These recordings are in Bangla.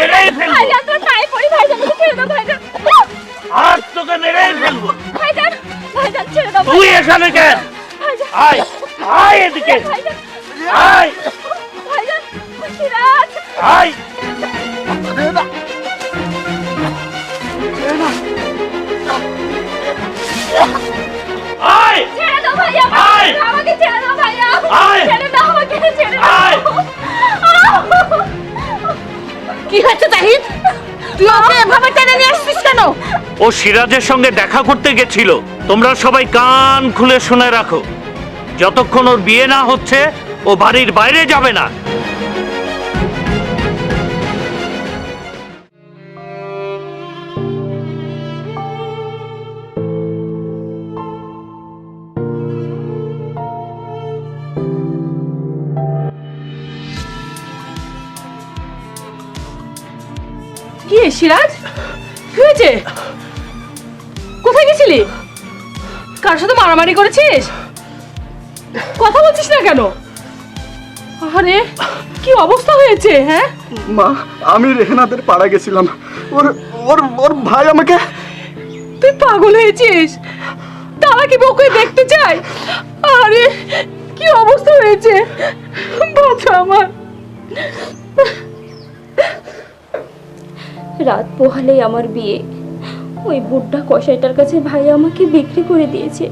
মেরেই ফেলবো। ভাইজান তোর পায়ে পড়ি, ভাইজান আমাকে ছেড়ে দাও ভাইজান। আজ তোকে মেরেই ফেলবো। ভাইজান, ভাইজান ছেড়ে দাও। তুই এখানে কেন? ভাইজান, আয় আয় এদিকে, ভাইজান, আয় ভাইজান, সিরাজ। আয়। আয় ছেড়ে দাও ভাইয়া, আয়। আমাকে ছেড়ে দাও ভাইয়া। আয়। ছেড়ে দাও আমাকে, ছেড়ে আয়। দাও। কি হচ্ছে জাহিদ? তুই ওকে এভাবে টেনে নিয়ে আসছিস কেন? ও সিরাজের সঙ্গে দেখা করতে গেছিল। তোমরা সবাই কান খুলে শুনে রাখো, যতক্ষণ ওর বিয়ে না হচ্ছে ও বাড়ির বাইরে যাবে না। কি সিরাজ, কি হয়েছে? কোথায় গেছিলি? কার সাথে মারামারি করেছিস? কথা বলছিস না কেন? আরে কি অবস্থা হয়েছে? হ্যাঁ মা, আমি রেহেনাদের পাড়া গেছিলাম। ওর ওর ওর ভাই আমাকে। তুই পাগল হয়েছিস? তারা কি বউকে দেখতে চায়? আরে কি অবস্থা হয়েছে? বাচ্চা আমার। রাত পোহালেই আমার বিয়ে। ওই বুড্ঢা কসাইটার কাছে ভাই আমাকে বিক্রি করে দিয়েছে।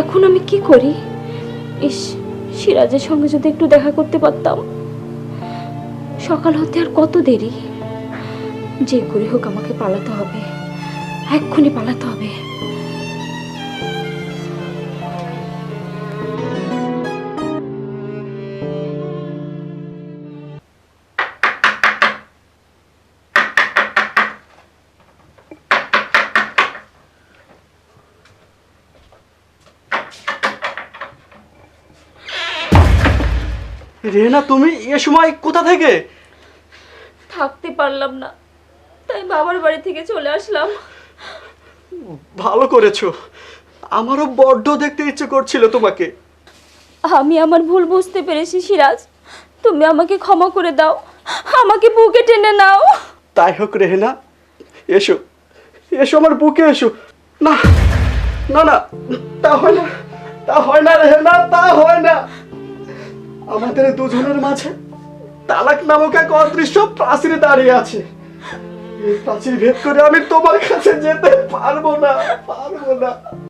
এখন আমি কি করি? ইস, সিরাজের সঙ্গে যদি একটু দেখা করতে পারতাম। সকাল হতে আর কত দেরি। যে করে হোক আমাকে পালাতে হবে, এক্ষুনি পালাতে হবে। রেহেনা, তুমি এ সময় কোথা থেকে? থাকতে পারলাম না, তাই বাবার বাড়ি থেকে চলে আসলাম। ভালো করেছো, আমারও বড্ড দেখতে ইচ্ছে করছিল তোমাকে। আমি আমার ভুল বুঝতে পেরেছি সিরাজ, তুমি আমাকে ক্ষমা করে দাও, আমাকে বুকে টেনে নাও। তাই হোক রেহেনা, এসো এসো আমার বুকে এসো। না না না, তা হয় না, তা হয় না রেহেনা, তা হয় না। আমাদের দুজনের মাঝে তালাক নামক এক অদৃশ্য প্রাচীর দাঁড়িয়ে আছে। এই প্রাচীর ভেদ করে আমি তোমার কাছে যেতে পারবো না, পারবো না।